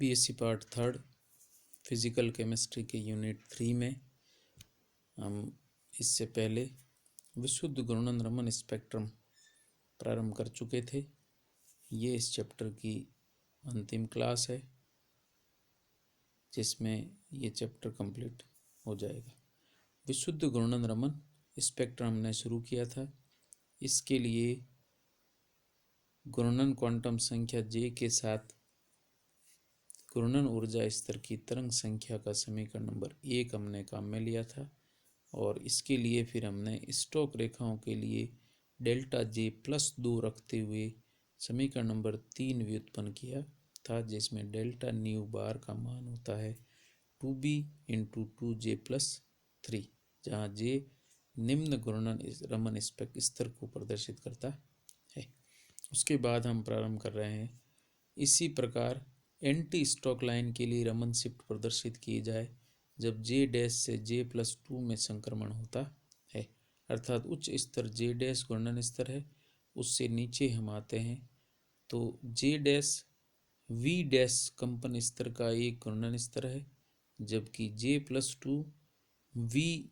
BSc part third physical chemistry के unit 3 में हम इससे पहले विशुद्ध घूर्णन रमन स्पेक्ट्रम प्रारंभ कर चुके थे। ये इस चैप्टर की अंतिम क्लास है जिसमें ये चैप्टर कंप्लीट हो जाएगा। विशुद्ध घूर्णन रमन स्पेक्ट्रम हमने शुरू किया था। इसके लिए घूर्णन क्वांटम संख्या J के साथ घूर्णन ऊर्जा स्तर की तरंग संख्या का समीकरण नंबर 1 हमने काम में लिया था और इसके लिए फिर हमने स्टोक रेखाओं के लिए डेल्टा J +2 रखते हुए समीकरण नंबर 3 व्युत्पन्न किया था, जिसमें डेल्टा न्यू बार का मान होता है 2b × 2j+3, जहाँ J निम्न घूर्णन रमन स्तर को प्रदर्शित करता है। उसके बाद हम प्रारंभ कर रहे हैं। इसी प्रकार एंटी स्टोक लाइन के लिए रमन शिफ्ट प्रदर्शित किए जाए जब J' से J+2 में संक्रमण होता है, अर्थात उच्च स्तर J' घूर्णन स्तर है, उससे नीचे हम आते हैं तो J' V' कंपन स्तर का एक घूर्णन स्तर है, जबकि J+2 V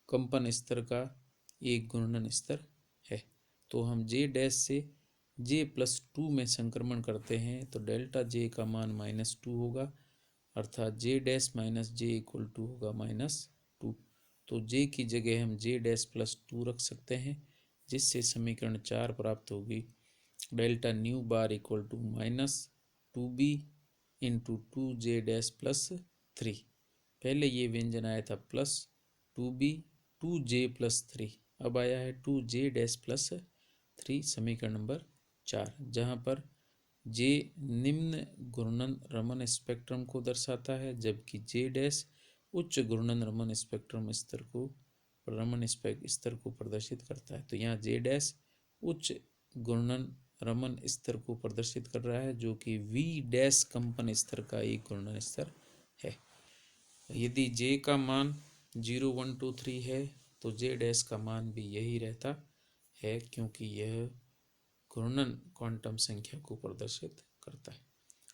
कंपन स्तर का एक घूर्णन स्तर है। तो हम J' से J+2 में संक्रमण करते हैं तो डेल्टा J का मान -2 होगा, अर्थात J' - J = होगा -2। तो J की जगह हम J'+2 रख सकते हैं, जिससे समीकरण 4 प्राप्त होगी। डेल्टा न्यू बार = -2b × 2j'+3। पहले ये व्यंजन आया था +2b 2j+3, अब आया है 2j'+3, समीकरण नंबर 4, जहाँ पर J निम्न घूर्णन रमन स्पेक्ट्रम को दर्शाता है, जबकि J' उच्च घूर्णन रमन स्पेक्ट्रम स्तर को प्रदर्शित करता है। तो यहाँ J' उच्च घूर्णन रमन स्तर को प्रदर्शित कर रहा है, जो कि V' कंपन स्तर का एक घूर्णन स्तर है। यदि J का मान 0, 1, 2, 3 है तो J' का मान भी यही रहता है, क्योंकि यह घूर्णन क्वांटम संख्या को प्रदर्शित करता है।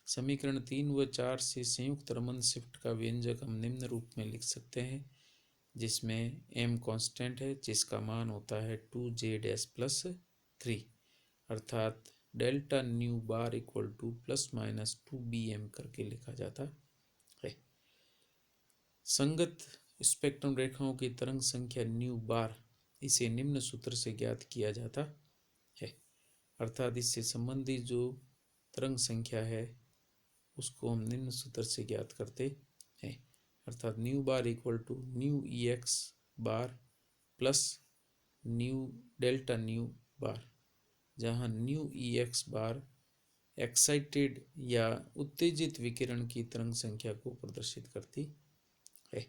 समीकरण 3 व 4 से संयुक्त रमन शिफ्ट का व्यंजक हम निम्न रूप में लिख सकते हैं, जिसमें m कांस्टेंट है, जिसका मान होता है 2j'+3, अर्थात डेल्टा न्यू बार = ±2bm करके लिखा जाता है। संगत स्पेक्ट्रम रेखाओं की तरंग संख्या न्यू बार इसे निम्न सूत्र से ज्ञात किया जाता है, अर्थात इससे संबंधित जो तरंग संख्या है उसको हम निम्न सूत्र से ज्ञात करते हैं, अर्थात न्यू बार = new EX bar plus new delta nu बार, जहाँ न्यू EX बार एक्साइटेड या उत्तेजित विकिरण की तरंग संख्या को प्रदर्शित करती है।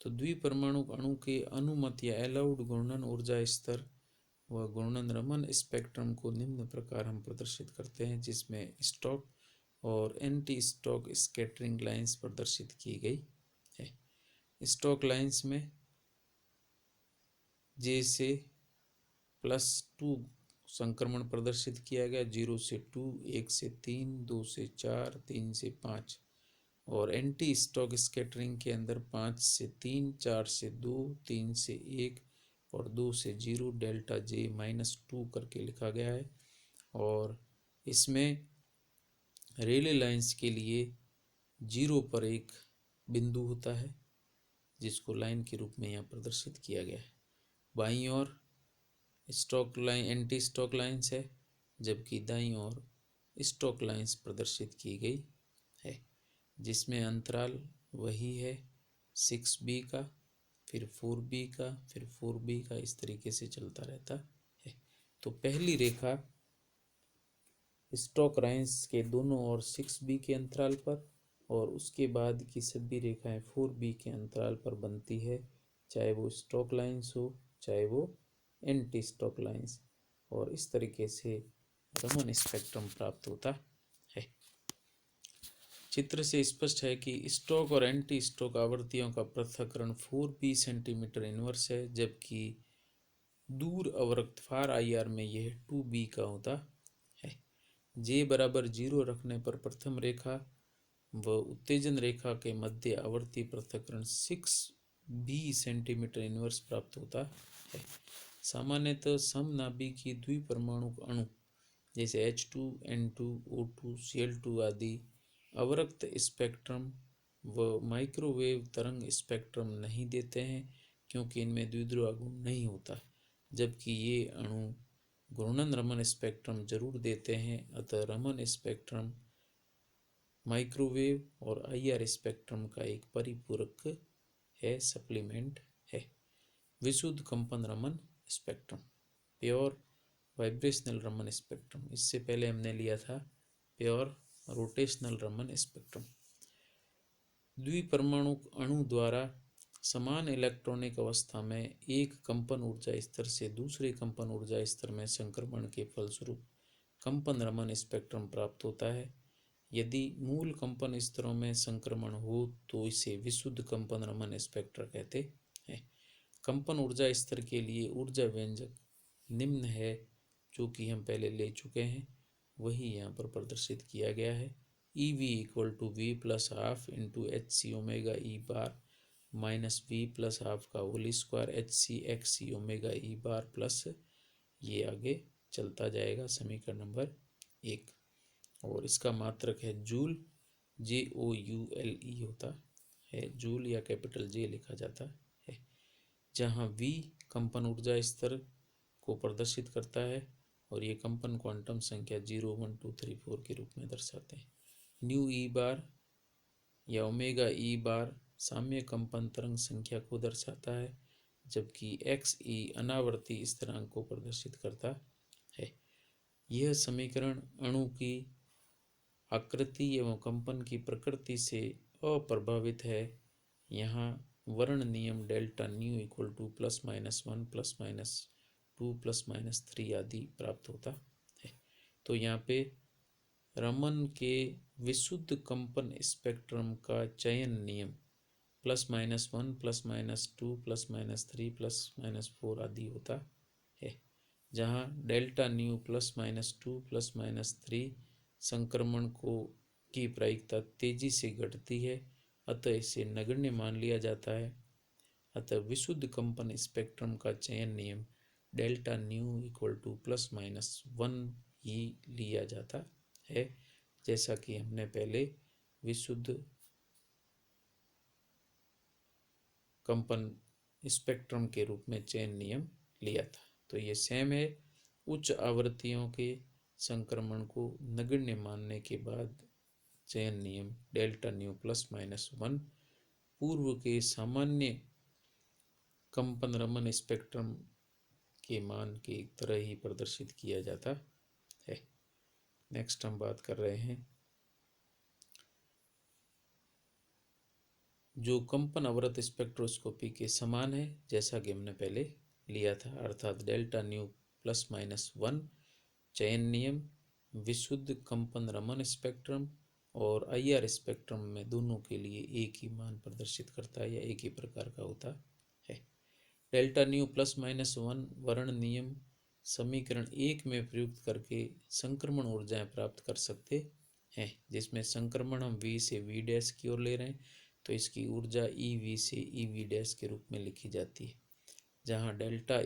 तो द्विपरमाणु अणु के अनुमत या अलाउड घूर्णन ऊर्जा स्तर व घूर्णन रमन स्पेक्ट्रम को निम्न प्रकार हम प्रदर्शित करते हैं, जिसमें स्टोक और एंटी स्टोक स्कैटरिंग लाइंस प्रदर्शित की गई है। स्टोक लाइंस में J से +2 संक्रमण प्रदर्शित किया गया, 0 से 2, 1 से 3, 2 से 4, 3 से 5, और एंटी स्टोक स्कैटरिंग के अंदर 5 से 3, 4 से 2, 3 से 1 और 2 से 0 डेल्टा J -2 करके लिखा गया है। और इसमें रेले लाइंस के लिए 0 पर एक बिंदु होता है, जिसको लाइन के रूप में यहाँ प्रदर्शित किया गया है। बाईं ओर Stokes line anti Stokes lines है, जबकि दाईं ओर स्टोक लाइंस प्रदर्शित की गई है, जिसमें अंतराल वही है 6b का, फिर 4b का, फिर 4b का, इस तरीके से चलता रहता है। तो पहली रेखा स्टोक लाइंस के दोनों ओर 6b के अंतराल पर और उसके बाद की सभी रेखाएं 4b के अंतराल पर बनती है, चाहे वो स्टोक लाइंस हो चाहे वो एंटी स्टोक लाइंस, और इस तरीके से रमन स्पेक्ट्रम प्राप्त होता है। चित्र से स्पष्ट है कि स्टोक और एंटी स्टोक आवृत्तियों का पृथक्करण 4b सेंटीमीटर इनवर्स है, जबकि दूर अवरक्त फार IR में यह 2b का होता है। जे बराबर 0 रखने पर प्रथम रेखा व उत्तेजन रेखा के मध्य आवर्ती पृथक्करण 6b सेंटीमीटर इनवर्स प्राप्त होता है। सामान्यतः समनाभिकीय द्विपरमाणु अणु जैसे H2, N2, O2, Cl2 आदि अवरक्त स्पेक्ट्रम व माइक्रोवेव तरंग स्पेक्ट्रम नहीं देते हैं क्योंकि इनमें द्विध्रुव गुण नहीं होता, जबकि ये अणु घूर्णन रमन स्पेक्ट्रम जरूर देते हैं। अतः रमन स्पेक्ट्रम माइक्रोवेव और IR स्पेक्ट्रम का एक परिपूरक है, सप्लीमेंट है। विशुद्ध कंपन Raman spectrum, pure vibrational Raman spectrum, इससे पहले हमने लिया था प्योर रोटेशनल रमन स्पेक्ट्रम। द्विपरमाणु अणु द्वारा समान इलेक्ट्रॉनिक अवस्था में एक कंपन ऊर्जा स्तर से दूसरे कंपन ऊर्जा स्तर में संक्रमण के फलस्वरूप कंपन रमन स्पेक्ट्रम प्राप्त होता है। यदि मूल कंपन स्तरों में संक्रमण हो तो इसे विशुद्ध कंपन रमन स्पेक्ट्रा कहते हैं। कंपन ऊर्जा स्तर के लिए ऊर्जा व्यंजक निम्न है, जो कि हम पहले ले चुके हैं, वही यहाँ पर प्रदर्शित किया गया है। EV equal to V plus half into HC omega E bar minus V plus half का whole square HC XC omega E bar plus, ये आगे चलता जाएगा समीकरण नंबर 1। और इसका मात्रक है जूल, JOULE होता है, जूल या कैपिटल J लिखा जाता है, जहाँ V कंपन ऊर्जा स्तर को प्रदर्शित करता है और ये कंपन क्वांटम संख्या 0, 1, 2, 3, 4 के रूप में दर्शाते हैं। न्यू E बार या ओमेगा E बार साम्य कंपन तरंग संख्या को दर्शाता है, जबकि XE अनावर्ती स्थिरांक को प्रदर्शित करता है। यह समीकरण अणु की आकृति एवं कंपन की प्रकृति से अप्रभावित है। यहाँ वर्ण नियम डेल्टा न्यू इक्वल टू +-1 +-2 +-3 आदि प्राप्त होता है। तो यहाँ पे रमन के विशुद्ध कंपन स्पेक्ट्रम का चयन नियम +-1 +-2 +-3 +-4 आदि होता है, जहाँ डेल्टा न्यू +-2 +-3 संक्रमण की प्रायिकता तेजी से घटती है, अतः इसे नगण्य मान लिया जाता है। अतः विशुद्ध कंपन स्पेक्ट्रम का चयन नियम डेल्टा न्यू इक्वल टू +-1 ही लिया जाता है, जैसा कि हमने पहले विशुद्ध कंपन स्पेक्ट्रम के रूप में चयन नियम लिया था। तो ये सेम है। उच्च आवृत्तियों के संक्रमण को नगण्य मानने के बाद चयन नियम डेल्टा न्यू +-1 पूर्व के सामान्य कंपन रमन स्पेक्ट्रम के मान की तरह ही प्रदर्शित किया जाता है। नेक्स्ट हम बात कर रहे हैं जो कंपन अवरत स्पेक्ट्रोस्कोपी के समान है, जैसा कि हमने पहले लिया था, अर्थात डेल्टा न्यू +-1 चयन नियम विशुद्ध कंपन रमन स्पेक्ट्रम और IR स्पेक्ट्रम में दोनों के लिए एक ही मान प्रदर्शित करता है या एक ही प्रकार का होता है। डेल्टा न्यू +-1 वर्ण नियम समीकरण 1 में प्रयुक्त करके संक्रमण ऊर्जाएं प्राप्त कर सकते हैं, जिसमें संक्रमण हम V से V' की ओर ले रहे हैं, तो इसकी ऊर्जा EV से EV' के रूप में लिखी जाती है, जहाँ डेल्टा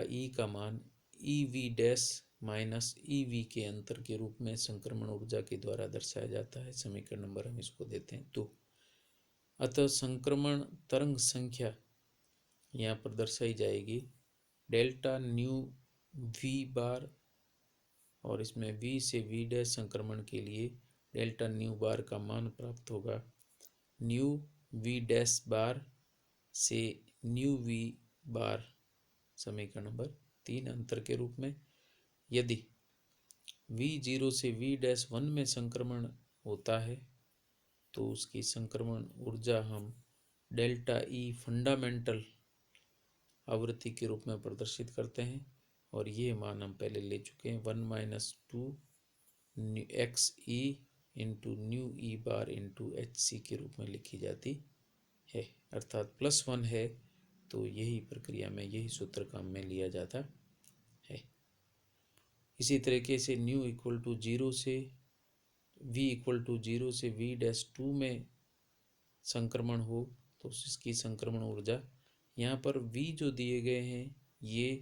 E का मान EV' माइनस EV के अंतर के रूप में संक्रमण ऊर्जा के द्वारा दर्शाया जाता है। समीकरण नंबर हम इसको देते हैं 2। अतः संक्रमण तरंग संख्या यहाँ पर दर्शाई जाएगी डेल्टा न्यू V बार, और इसमें V से V' संक्रमण के लिए डेल्टा न्यू बार का मान प्राप्त होगा न्यू V' बार से न्यू V बार, समीकरण नंबर 3 अंतर के रूप में। यदि V0 से V'1 में संक्रमण होता है तो उसकी संक्रमण ऊर्जा हम डेल्टा E फंडामेंटल आवृत्ति के रूप में प्रदर्शित करते हैं, और ये मान हम पहले ले चुके हैं 1-2 XE into new E bar into HC के रूप में लिखी जाती है, अर्थात +1 है तो यही प्रक्रिया में यही सूत्र काम में लिया जाता है। इसी तरीके से न्यू इक्वल टू जीरो से v इक्वल टू जीरो से v डैश टू में संक्रमण हो तो इसकी संक्रमण ऊर्जा, यहाँ पर v जो दिए गए हैं ये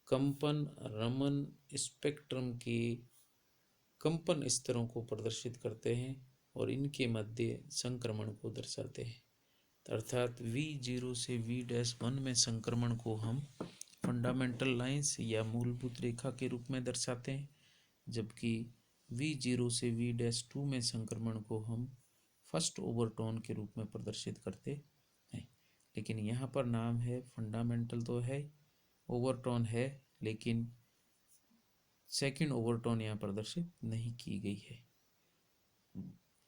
कंपन रमन स्पेक्ट्रम के कंपन स्तरों को प्रदर्शित करते हैं और इनके मध्य संक्रमण को दर्शाते हैं। अर्थात v0 से v'1 में संक्रमण को हम फंडामेंटल लाइंस या मूलभूत रेखा के रूप में दर्शाते हैं, जबकि v0 से v'2 में संक्रमण को हम फर्स्ट ओवरटोन के रूप में प्रदर्शित करते हैं। लेकिन यहाँ पर नाम है फंडामेंटल तो है, ओवरटोन है, लेकिन सेकंड ओवरटोन यहाँ प्रदर्शित नहीं की गई है।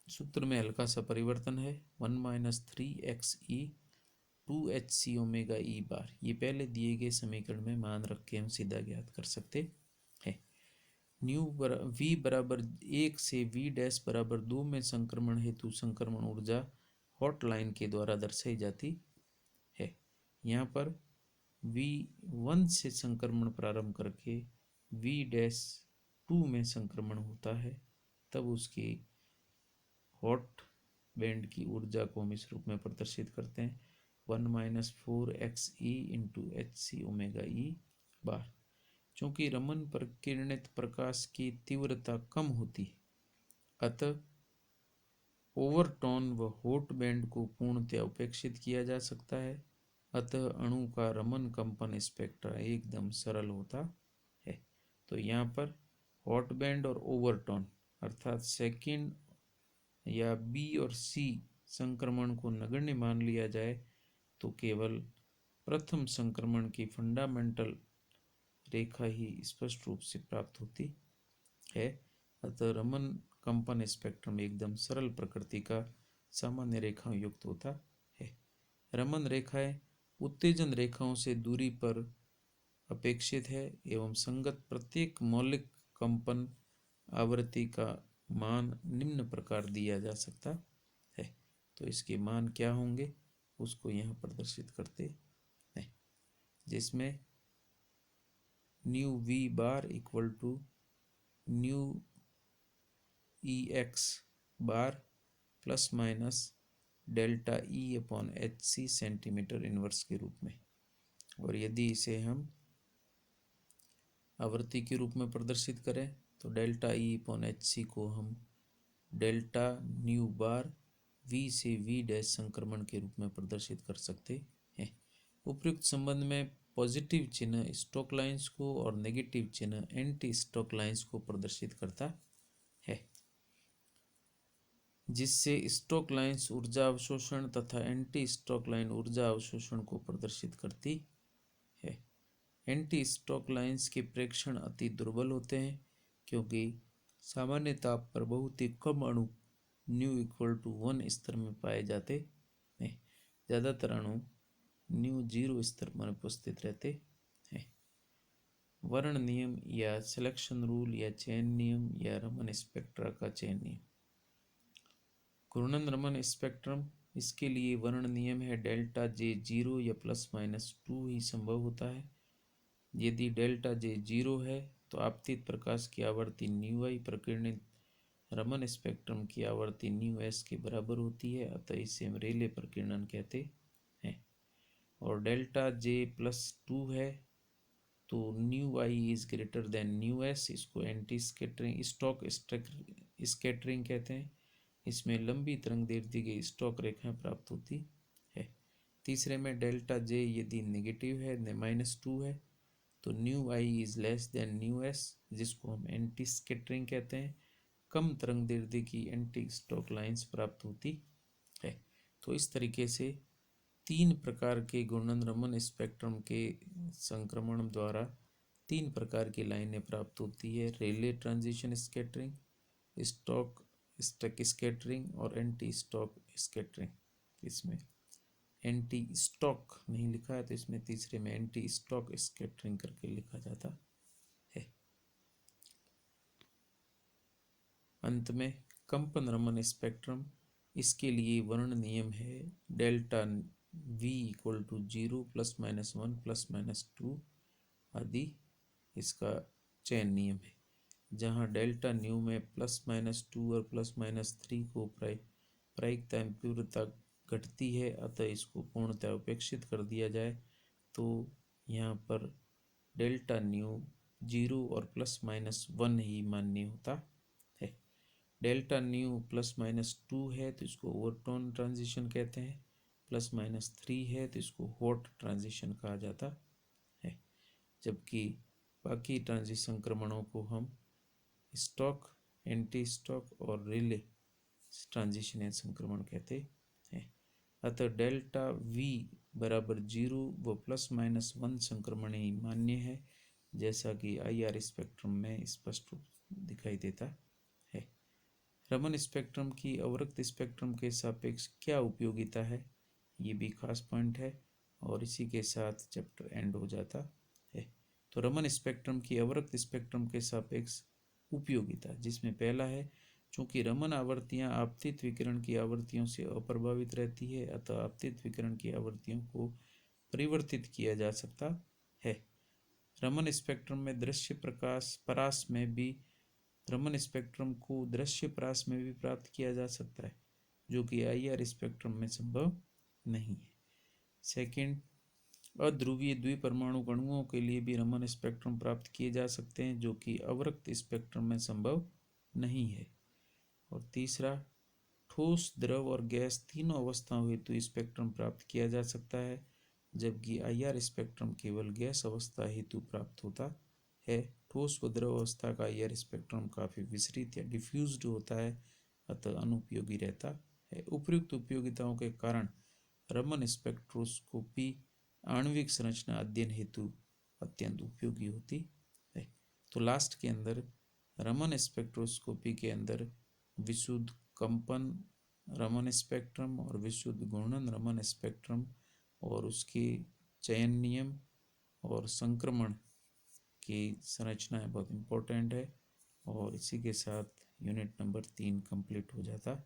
सूत्र में हल्का सा परिवर्तन है, 1 - 3xe 2hc ओमेगा ई बार, ये पहले दिए गए समीकरण में मान रख के हम सीधा ज्ञात कर सकते हैं। न्यू v बराबर 1 से v' बराबर 2 में संक्रमण हेतु संक्रमण ऊर्जा हॉट लाइन के द्वारा दर्शाई जाती है। यहाँ पर v1 से संक्रमण प्रारंभ करके v'2 में संक्रमण होता है, तब उसकी हॉट बैंड की ऊर्जा को हम इस रूप में प्रदर्शित करते हैं, 1 - 4xe × hc ओमेगा ई बार। चूँकि रमन प्रकीर्णित प्रकाश की तीव्रता कम होती है, अतः ओवरटोन व हॉट बैंड को पूर्णतया उपेक्षित किया जा सकता है। अतः अणु का रमन कंपन स्पेक्ट्रा एकदम सरल होता है। तो यहाँ पर हॉट बैंड और ओवरटोन अर्थात सेकंड या बी और सी संक्रमण को नगण्य मान लिया जाए तो केवल प्रथम संक्रमण की फंडामेंटल रेखा ही स्पष्ट रूप से प्राप्त होती है। अतः रमन कंपन स्पेक्ट्रम एकदम सरल प्रकृति का सामान्य रेखाओं युक्त होता है। रमन रेखाएं उत्तेजन रेखाओं से दूरी पर अपेक्षित है एवं संगत प्रत्येक मौलिक कंपन आवृत्ति का मान निम्न प्रकार दिया जा सकता है। तो इसके मान क्या होंगे उसको यहाँ प्रदर्शित करते हैं, जिसमें nu v bar equal to nu ex bar plus minus delta E/hc centimetre inverse के रूप में। और यदि इसे हम आवृत्ति के रूप में प्रदर्शित करें तो डेल्टा E/hc को हम डेल्टा न्यू बार v से v' संक्रमण के रूप में प्रदर्शित कर सकते हैं। उपयुक्त संबंध में पॉजिटिव चिन्ह स्टोक लाइंस को और नेगेटिव चिन्ह एंटी स्टोक लाइंस को प्रदर्शित करता है, जिससे स्टोक लाइंस ऊर्जा अवशोषण तथा एंटी स्टोक लाइन ऊर्जा अवशोषण को प्रदर्शित करती है। एंटी स्टोक लाइंस के प्रेक्षण अति दुर्बल होते हैं क्योंकि सामान्य ताप पर बहुत ही कम अणु न्यू इक्वल टू 1 स्तर में पाए जाते हैं। ज़्यादातर अणु न्यू 0 स्तर पर उपस्थित रहते हैं। वर्ण नियम या सिलेक्शन रूल या चयन नियम या रमन स्पेक्ट्रा का चयन नियम। घूर्णन रमन स्पेक्ट्रम, इसके लिए वर्ण नियम है डेल्टा जे 0 या ±2 ही संभव होता है। यदि डेल्टा जे 0 है तो आपतित प्रकाश की आवर्ती न्यू आई प्रकीर्णित रमन स्पेक्ट्रम की आवर्ती न्यू एस के बराबर होती है, अतः इसे हम रेले प्रकीर्णन कहते हैं। और डेल्टा जे +2 है तो new I is greater than new S, इसको एंटी स्कैटरिंग स्टॉक स्कैटरिंग कहते हैं। इसमें लंबी तरंग दैर्ध्य की स्टॉक रेखाएं प्राप्त होती है। तीसरे में डेल्टा जे यदि नेगेटिव है -2 है तो new I is less than new S, जिसको हम एंटी स्कैटरिंग कहते हैं। कम तरंग दैर्ध्य की एंटी स्टॉक लाइंस प्राप्त होती है। तो इस तरीके से 3 प्रकार के घूर्णन रमन स्पेक्ट्रम के संक्रमण द्वारा 3 प्रकार की लाइनें प्राप्त होती है, रेले ट्रांजिशन स्कैटरिंग, स्टॉक स्कैटरिंग और एंटी स्टॉक स्कैटरिंग। इसमें एंटी स्टॉक नहीं लिखा है तो इसमें तीसरे में एंटी स्टॉक स्कैटरिंग करके लिखा जाता है। अंत में कंपन रमन स्पेक्ट्रम, इसके लिए वर्ण नियम है डेल्टा v = 0 ±1 ±2 आदि। इसका चयन नियम है, जहाँ डेल्टा न्यू में +-2 और +-3 को प्रायिकता एवं तीव्रता घटती है, अतः इसको पूर्णतः उपेक्षित कर दिया जाए। तो यहाँ पर डेल्टा न्यू 0 और +-1 ही मान्य होता है। डेल्टा न्यू +-2 है तो इसको ओवरटोन ट्रांजिशन कहते हैं, +-3 है तो इसको हॉट ट्रांजिशन कहा जाता है, जबकि बाकी ट्रांजिशन संक्रमणों को हम स्टॉक, एंटी स्टॉक और रिले ट्रांजिशन या संक्रमण कहते हैं। अतः डेल्टा V बराबर 0 व +-1 संक्रमण ही मान्य है, जैसा कि IR स्पेक्ट्रम में स्पष्ट रूप दिखाई देता है। रमन स्पेक्ट्रम की अवरक्त स्पेक्ट्रम के सापेक्ष क्या उपयोगिता है, ये भी खास पॉइंट है, और इसी के साथ चैप्टर एंड हो जाता है। तो रमन स्पेक्ट्रम की अवरक्त स्पेक्ट्रम के सापेक्ष उपयोगिता, जिसमें पहला है, चूंकि रमन आवृत्तियां आपतित विकिरण की आवृत्तियों से अप्रभावित रहती है, अतः आपतित विकिरण की आवृत्तियों को परिवर्तित किया जा सकता है। रमन स्पेक्ट्रम में दृश्य प्रकाश परास में भी रमन स्पेक्ट्रम को दृश्य परास में भी प्राप्त किया जा सकता है, जो कि IR स्पेक्ट्रम में संभव नहीं है। सेकंड, अध्रुवीय द्विपरमाणु अणुओं के लिए भी रमन स्पेक्ट्रम प्राप्त किए जा सकते हैं, जो कि अवरक्त स्पेक्ट्रम में संभव नहीं है। और तीसरा, ठोस, द्रव और गैस तीनों अवस्थाओं हेतु स्पेक्ट्रम प्राप्त किया जा सकता है, जबकि IR स्पेक्ट्रम केवल गैस अवस्था हेतु प्राप्त होता है। ठोस व द्रव अवस्था का IR स्पेक्ट्रम काफ़ी विसरित या डिफ्यूज्ड होता है, अतः अनुपयोगी रहता है। उपयुक्त उपयोगिताओं के कारण रमन स्पेक्ट्रोस्कोपी आणविक संरचना अध्ययन हेतु अत्यंत उपयोगी होती है। तो लास्ट के अंदर रमन स्पेक्ट्रोस्कोपी के अंदर विशुद्ध कंपन रमन स्पेक्ट्रम और विशुद्ध घूर्णन रमन स्पेक्ट्रम और उसके चयन नियम और संक्रमण की संरचनाएं बहुत इम्पोर्टेंट है, और इसी के साथ यूनिट नंबर 3 कंप्लीट हो जाता